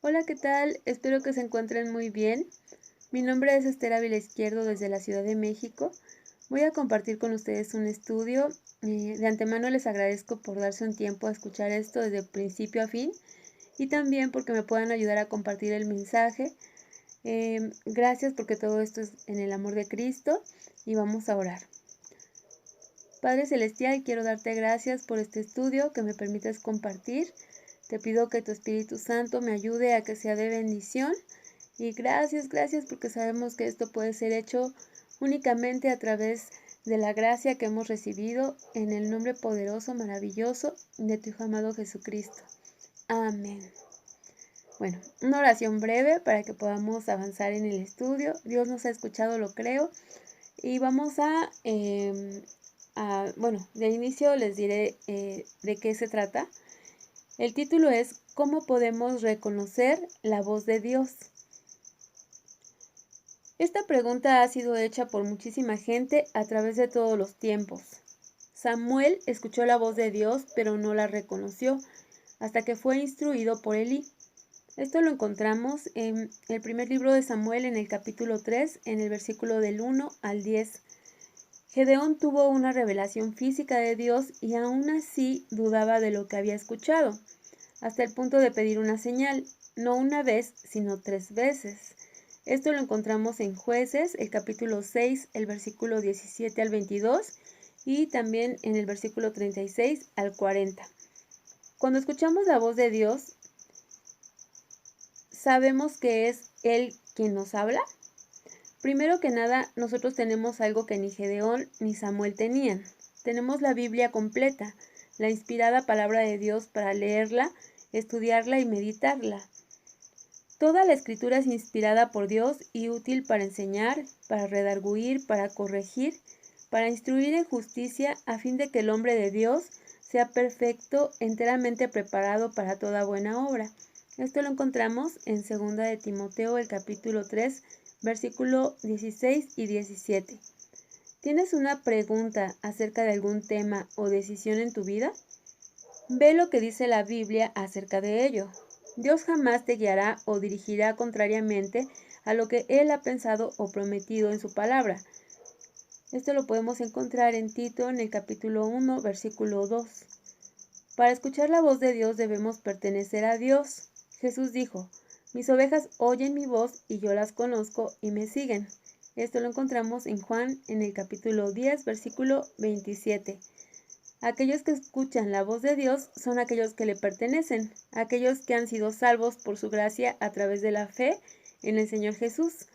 Hola, ¿qué tal? Espero que se encuentren muy bien. Mi nombre es Esther Ávila Izquierdo desde la Ciudad de México. Voy a compartir con ustedes un estudio. De antemano les agradezco por darse un tiempo a escuchar esto desde principio a fin y también porque me puedan ayudar a compartir el mensaje. Gracias porque todo esto es en el amor de Cristo y vamos a orar. Padre Celestial, quiero darte gracias por este estudio que me permites compartir. Te pido que tu Espíritu Santo me ayude a que sea de bendición. Y gracias porque sabemos que esto puede ser hecho únicamente a través de la gracia que hemos recibido en el nombre poderoso, maravilloso de tu Hijo amado Jesucristo. Amén. Bueno, una oración breve para que podamos avanzar en el estudio. Dios nos ha escuchado, lo creo. Y vamos bueno, de inicio les diré de qué se trata. El título es ¿Cómo podemos reconocer la voz de Dios? Esta pregunta ha sido hecha por muchísima gente a través de todos los tiempos. Samuel escuchó la voz de Dios, pero no la reconoció, hasta que fue instruido por Elí. Esto lo encontramos en el primer libro de Samuel, en el capítulo 3, en el versículo del 1 al 10. Gedeón tuvo una revelación física de Dios y aún así dudaba de lo que había escuchado, hasta el punto de pedir una señal, no una vez, sino 3 veces. Esto lo encontramos en Jueces, el capítulo 6, el versículo 17 al 22 y también en el versículo 36 al 40. Cuando escuchamos la voz de Dios, ¿sabemos que es Él quien nos habla? Primero que nada, nosotros tenemos algo que ni Gedeón ni Samuel tenían. Tenemos la Biblia completa, la inspirada palabra de Dios para leerla, estudiarla y meditarla. Toda la escritura es inspirada por Dios y útil para enseñar, para redarguir, para corregir, para instruir en justicia, a fin de que el hombre de Dios sea perfecto, enteramente preparado para toda buena obra. Esto lo encontramos en 2 de Timoteo, el capítulo 3, versículo 16 y 17. ¿Tienes una pregunta acerca de algún tema o decisión en tu vida? Ve lo que dice la Biblia acerca de ello. Dios jamás te guiará o dirigirá contrariamente a lo que Él ha pensado o prometido en su palabra. Esto lo podemos encontrar en Tito en el capítulo 1, versículo 2. Para escuchar la voz de Dios debemos pertenecer a Dios. Jesús dijo, mis ovejas oyen mi voz y yo las conozco y me siguen. Esto lo encontramos en Juan en el capítulo 10, versículo 27. Aquellos que escuchan la voz de Dios son aquellos que le pertenecen, aquellos que han sido salvos por su gracia a través de la fe en el Señor Jesús.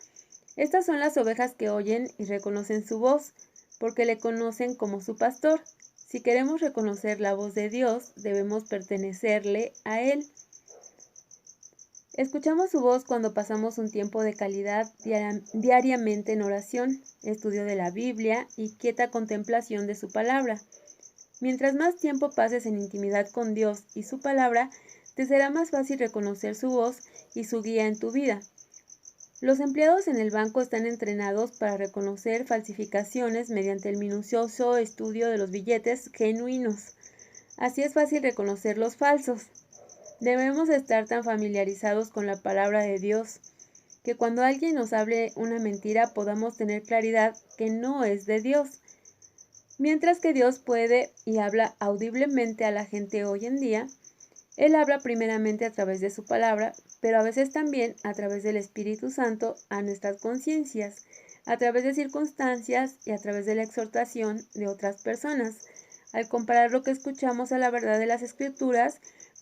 Estas son las ovejas que oyen y reconocen su voz, porque le conocen como su pastor. Si queremos reconocer la voz de Dios, debemos pertenecerle a Él. Escuchamos su voz cuando pasamos un tiempo de calidad diariamente en oración, estudio de la Biblia y quieta contemplación de su palabra. Mientras más tiempo pases en intimidad con Dios y su palabra, te será más fácil reconocer su voz y su guía en tu vida. Los empleados en el banco están entrenados para reconocer falsificaciones mediante el minucioso estudio de los billetes genuinos. Así es fácil reconocer los falsos. Debemos estar tan familiarizados con la palabra de Dios que cuando alguien nos hable una mentira podamos tener claridad que no es de Dios. Mientras que Dios puede y habla audiblemente a la gente hoy en día, Él habla primeramente a través de su palabra, pero a veces también a través del Espíritu Santo a nuestras conciencias, a través de circunstancias y a través de la exhortación de otras personas. Al comparar lo que escuchamos a la verdad de las Escrituras,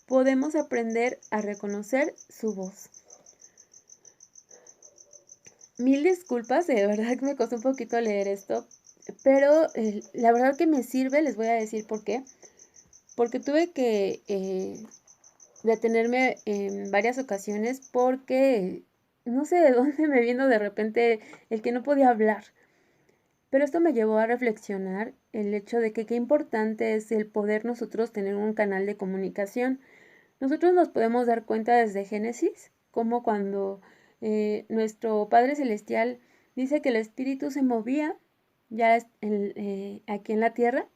podemos aprender a reconocer su voz. Mil disculpas, de verdad que me costó un poquito leer esto, pero la verdad que me sirve, les voy a decir por qué. Porque tuve que detenerme en varias ocasiones porque no sé de dónde me vino de repente el que no podía hablar. Pero esto me llevó a reflexionar el hecho de que qué importante es el poder nosotros tener un canal de comunicación. Nosotros nos podemos dar cuenta desde Génesis, como cuando nuestro Padre Celestial dice que el Espíritu se movía ya aquí en la tierra,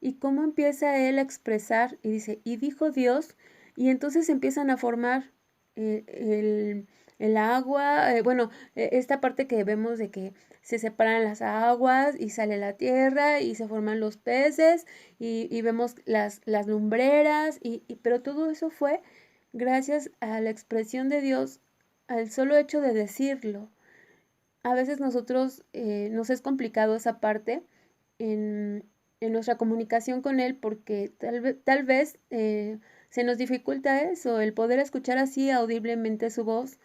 y cómo empieza él a expresar, y dice, y dijo Dios, y entonces empiezan a formar el agua, bueno, esta parte que vemos de que se separan las aguas y sale la tierra y se forman los peces y vemos las lumbreras, pero todo eso fue gracias a la expresión de Dios, al solo hecho de decirlo. A veces nosotros nos es complicado esa parte en nuestra comunicación con Él porque tal vez se nos dificulta eso, el poder escuchar así audiblemente su voz.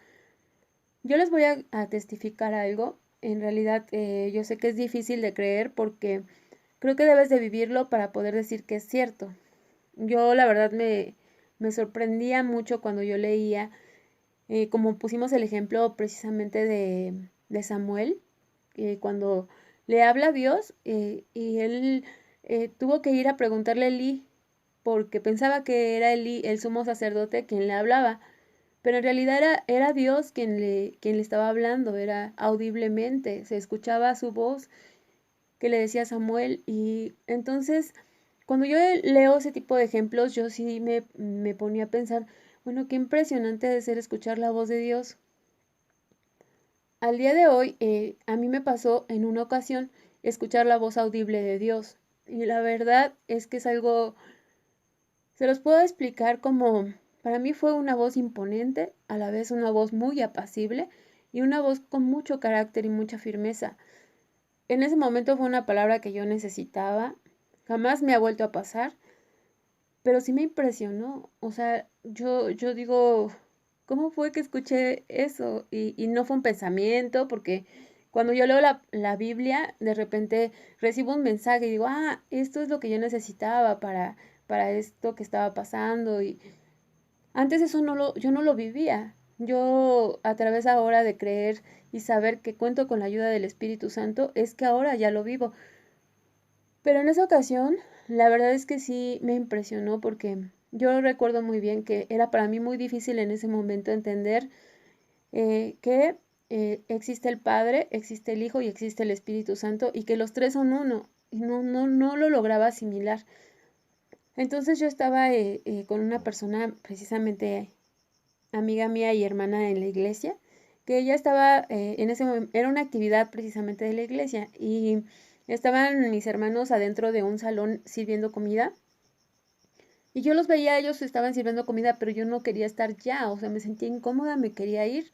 Yo les voy a testificar algo. En realidad yo sé que es difícil de creer porque creo que debes de vivirlo para poder decir que es cierto. Yo la verdad me sorprendía mucho cuando yo leía, como pusimos el ejemplo precisamente de Samuel, cuando le habla a Dios y él tuvo que ir a preguntarle a Elí porque pensaba que era Elí, el sumo sacerdote, quien le hablaba, pero en realidad era Dios quien le estaba hablando, era audiblemente, se escuchaba su voz que le decía a Samuel. Y entonces, cuando yo leo ese tipo de ejemplos, yo sí me ponía a pensar, bueno, qué impresionante de ser escuchar la voz de Dios. Al día de hoy, a mí me pasó en una ocasión escuchar la voz audible de Dios. Y la verdad es que es algo, se los puedo explicar como, para mí fue una voz imponente, a la vez una voz muy apacible y una voz con mucho carácter y mucha firmeza. En ese momento fue una palabra que yo necesitaba, jamás me ha vuelto a pasar, pero sí me impresionó. O sea, yo digo, ¿cómo fue que escuché eso? Y no fue un pensamiento, porque cuando yo leo la Biblia, de repente recibo un mensaje y digo, ah, esto es lo que yo necesitaba para esto que estaba pasando. Y antes eso yo no lo vivía. Yo, a través ahora de creer y saber que cuento con la ayuda del Espíritu Santo, es que ahora ya lo vivo. Pero en esa ocasión, la verdad es que sí me impresionó porque yo recuerdo muy bien que era para mí muy difícil en ese momento entender que existe el Padre, existe el Hijo y existe el Espíritu Santo y que los tres son uno. Y no lo lograba asimilar. Entonces yo estaba con una persona, precisamente amiga mía y hermana en la iglesia, que ella estaba en ese momento, era una actividad precisamente de la iglesia y estaban mis hermanos adentro de un salón sirviendo comida y yo los veía, ellos estaban sirviendo comida, pero yo no quería estar ya, o sea, me sentía incómoda, me quería ir,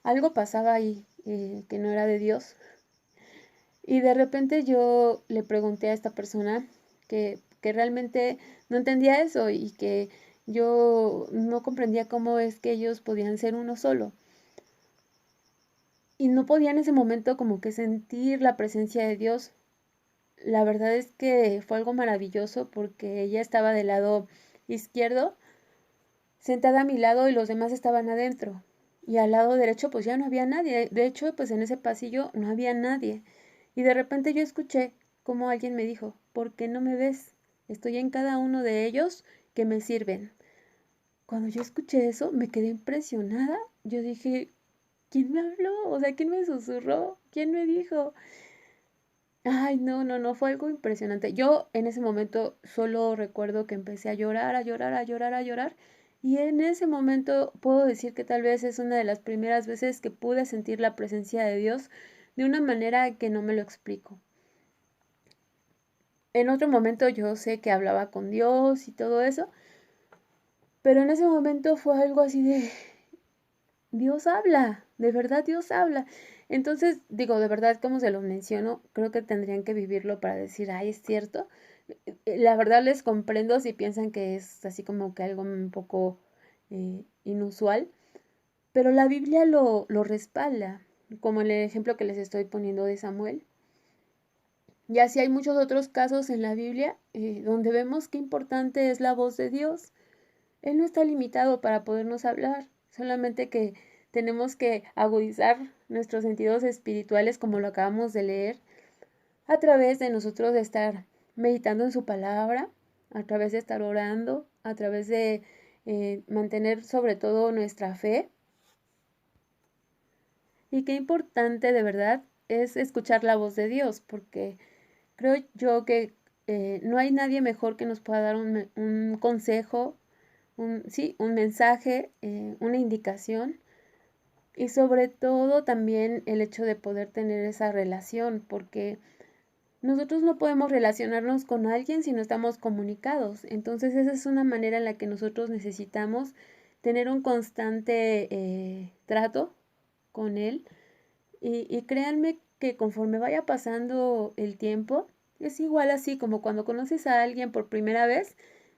algo pasaba ahí que no era de Dios. Y de repente yo le pregunté a esta persona que realmente no entendía eso y que yo no comprendía cómo es que ellos podían ser uno solo. Y no podía en ese momento como que sentir la presencia de Dios. La verdad es que fue algo maravilloso porque ella estaba del lado izquierdo, sentada a mi lado y los demás estaban adentro. Y al lado derecho pues ya no había nadie. De hecho pues en ese pasillo no había nadie. Y de repente yo escuché como alguien me dijo, ¿por qué no me ves? Estoy en cada uno de ellos que me sirven. Cuando yo escuché eso me quedé impresionada. Yo dije, ¿quién me habló? O sea, ¿quién me susurró? ¿Quién me dijo? Ay, no, fue algo impresionante. Yo en ese momento solo recuerdo que empecé a llorar, a llorar, a llorar, a llorar. Y en ese momento puedo decir que tal vez es una de las primeras veces que pude sentir la presencia de Dios de una manera que no me lo explico. En otro momento yo sé que hablaba con Dios y todo eso, pero en ese momento fue algo así de, Dios habla, de verdad Dios habla. Entonces, digo, de verdad, como se los menciono, creo que tendrían que vivirlo para decir, ay, es cierto. La verdad les comprendo si piensan que es así como que algo un poco inusual, pero la Biblia lo respalda, como en el ejemplo que les estoy poniendo de Samuel. Y así hay muchos otros casos en la Biblia donde vemos qué importante es la voz de Dios. Él no está limitado para podernos hablar, solamente que tenemos que agudizar nuestros sentidos espirituales, como lo acabamos de leer, a través de nosotros de estar meditando en su palabra, a través de estar orando, a través de mantener sobre todo nuestra fe. Y qué importante de verdad es escuchar la voz de Dios, porque creo yo que no hay nadie mejor que nos pueda dar un consejo, un mensaje, una indicación, y sobre todo también el hecho de poder tener esa relación, porque nosotros no podemos relacionarnos con alguien si no estamos comunicados. Entonces esa es una manera en la que nosotros necesitamos tener un constante trato con él. Y créanme que conforme vaya pasando el tiempo, es igual así como cuando conoces a alguien por primera vez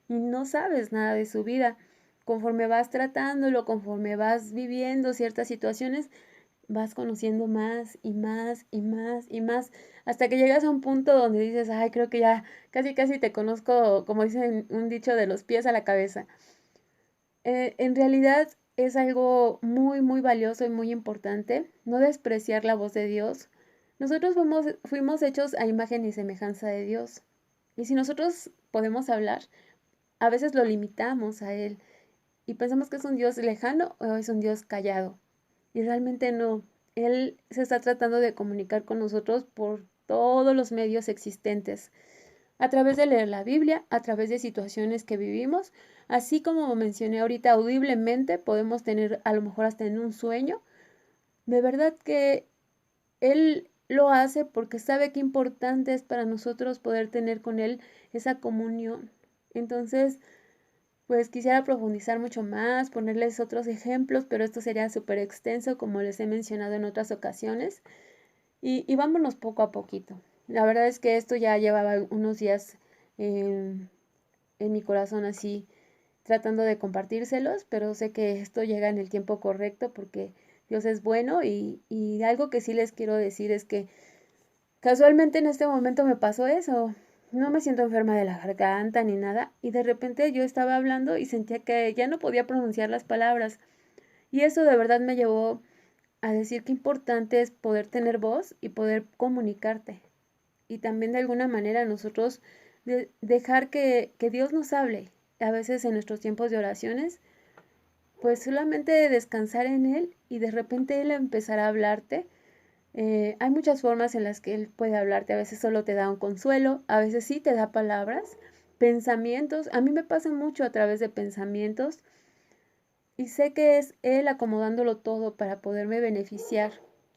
y no sabes nada de su vida. Conforme vas tratándolo, conforme vas viviendo ciertas situaciones, vas conociendo más y más y más y más, hasta que llegas a un punto donde dices, ay, creo que ya casi casi te conozco, como dicen un dicho, de los pies a la cabeza. En realidad es algo muy, muy valioso y muy importante, no despreciar la voz de Dios. Nosotros fuimos hechos a imagen y semejanza de Dios. Y si nosotros podemos hablar, a veces lo limitamos a Él y pensamos que es un Dios lejano o es un Dios callado. Y realmente no. Él se está tratando de comunicar con nosotros por todos los medios existentes, a través de leer la Biblia, a través de situaciones que vivimos, así como mencioné ahorita audiblemente, podemos tener a lo mejor hasta en un sueño. De verdad que Él lo hace porque sabe qué importante es para nosotros poder tener con Él esa comunión. Entonces, pues quisiera profundizar mucho más, ponerles otros ejemplos, pero esto sería súper extenso, como les he mencionado en otras ocasiones. Y vámonos poco a poquito. La verdad es que esto ya llevaba unos días en mi corazón así, tratando de compartírselos, pero sé que esto llega en el tiempo correcto porque Dios es bueno y algo que sí les quiero decir es que casualmente en este momento me pasó eso. No me siento enferma de la garganta ni nada y de repente yo estaba hablando y sentía que ya no podía pronunciar las palabras y eso de verdad me llevó a decir qué importante es poder tener voz y poder comunicarte. Y también de alguna manera nosotros dejar que Dios nos hable. A veces en nuestros tiempos de oraciones, pues solamente descansar en Él y de repente Él empezará a hablarte. Hay muchas formas en las que Él puede hablarte. A veces solo te da un consuelo, a veces sí te da palabras, pensamientos. A mí me pasa mucho a través de pensamientos y sé que es Él acomodándolo todo para poderme beneficiar.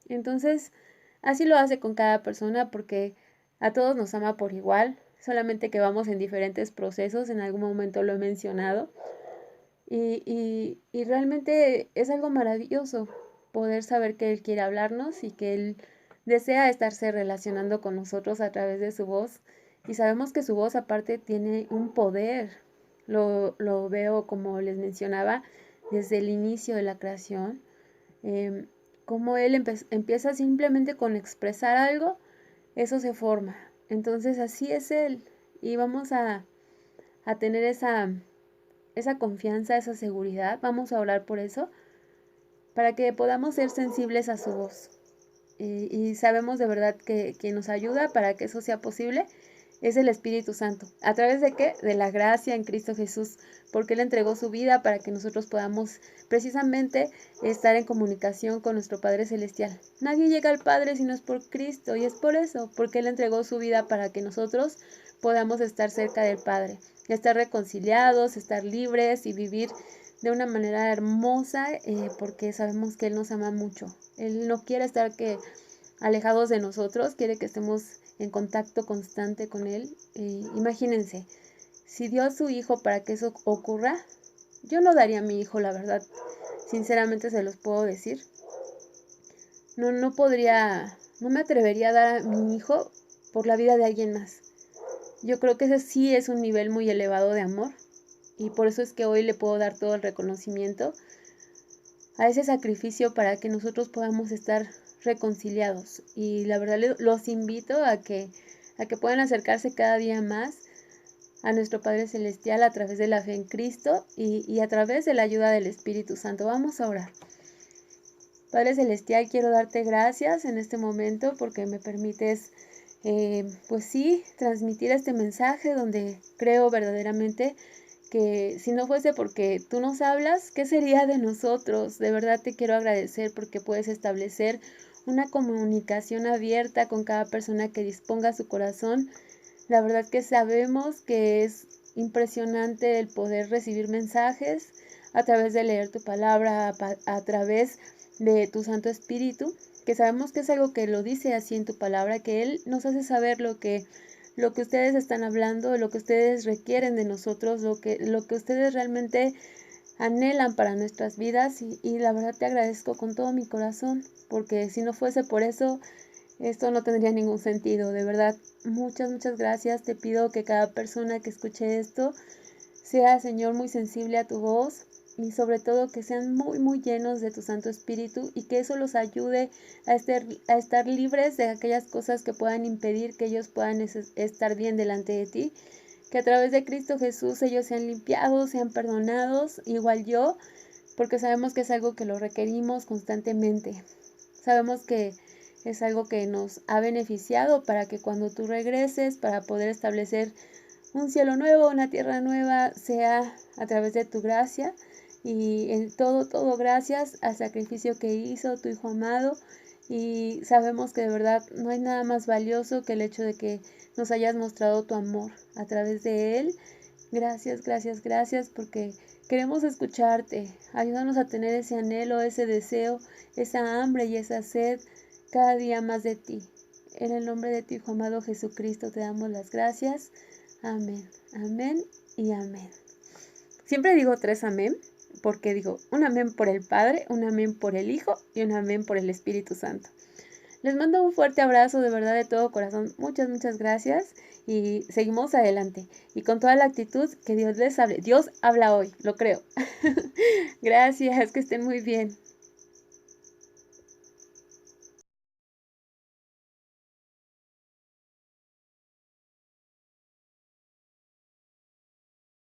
Entonces, así lo hace con cada persona porque a todos nos ama por igual, solamente que vamos en diferentes procesos, en algún momento lo he mencionado, y realmente es algo maravilloso poder saber que Él quiere hablarnos y que Él desea estarse relacionando con nosotros a través de su voz, y sabemos que su voz aparte tiene un poder, lo veo como les mencionaba, desde el inicio de la creación, eh, como Él empieza simplemente con expresar algo, eso se forma. Entonces así es Él. Y vamos a tener esa confianza, esa seguridad. Vamos a orar por eso, para que podamos ser sensibles a su voz. Y sabemos de verdad que quien nos ayuda para que eso sea posible es el Espíritu Santo. ¿A través de qué? De la gracia en Cristo Jesús, porque Él entregó su vida para que nosotros podamos precisamente estar en comunicación con nuestro Padre Celestial. Nadie llega al Padre si no es por Cristo, y es por eso, porque Él entregó su vida para que nosotros podamos estar cerca del Padre, estar reconciliados, estar libres y vivir de una manera hermosa, porque sabemos que Él nos ama mucho. Él no quiere estar alejados de nosotros, quiere que estemos en contacto constante con Él. Imagínense, si dio a su hijo para que eso ocurra, yo no daría a mi hijo, la verdad, sinceramente se los puedo decir. No podría, no me atrevería a dar a mi hijo por la vida de alguien más. Yo creo que ese sí es un nivel muy elevado de amor y por eso es que hoy le puedo dar todo el reconocimiento a ese sacrificio para que nosotros podamos estar reconciliados. Y la verdad los invito a que puedan acercarse cada día más a nuestro Padre Celestial a través de la fe en Cristo y a través de la ayuda del Espíritu Santo. Vamos a orar. Padre Celestial, quiero darte gracias en este momento porque me permites, pues sí, transmitir este mensaje donde creo verdaderamente que si no fuese porque tú nos hablas, ¿qué sería de nosotros? De verdad te quiero agradecer porque puedes establecer una comunicación abierta con cada persona que disponga su corazón. La verdad que sabemos que es impresionante el poder recibir mensajes a través de leer tu palabra, a través de tu Santo Espíritu, que sabemos que es algo que lo dice así en tu palabra, que Él nos hace saber lo que ustedes están hablando, lo que ustedes requieren de nosotros, lo que ustedes realmente anhelan para nuestras vidas y la verdad te agradezco con todo mi corazón, porque si no fuese por eso, esto no tendría ningún sentido. De verdad, muchas gracias. Te pido que cada persona que escuche esto sea, Señor, muy sensible a tu voz y sobre todo que sean muy llenos de tu Santo Espíritu y que eso los ayude a estar libres de aquellas cosas que puedan impedir que ellos puedan estar bien delante de ti. Que a través de Cristo Jesús ellos sean limpiados, sean perdonados, igual yo, porque sabemos que es algo que lo requerimos constantemente. Sabemos que es algo que nos ha beneficiado para que cuando tú regreses, para poder establecer un cielo nuevo, una tierra nueva, sea a través de tu gracia y en todo gracias al sacrificio que hizo tu Hijo amado. Y sabemos que de verdad no hay nada más valioso que el hecho de que nos hayas mostrado tu amor a través de Él. Gracias porque queremos escucharte. Ayúdanos a tener ese anhelo, ese deseo, esa hambre y esa sed cada día más de ti. En el nombre de tu Hijo amado Jesucristo te damos las gracias. Amén, amén y amén. Siempre digo 3 amén, porque digo un amén por el Padre, un amén por el Hijo y un amén por el Espíritu Santo. Les mando un fuerte abrazo de verdad de todo corazón. Muchas gracias y seguimos adelante. Y con toda la actitud que Dios les hable. Dios habla hoy, lo creo. Gracias, que estén muy bien.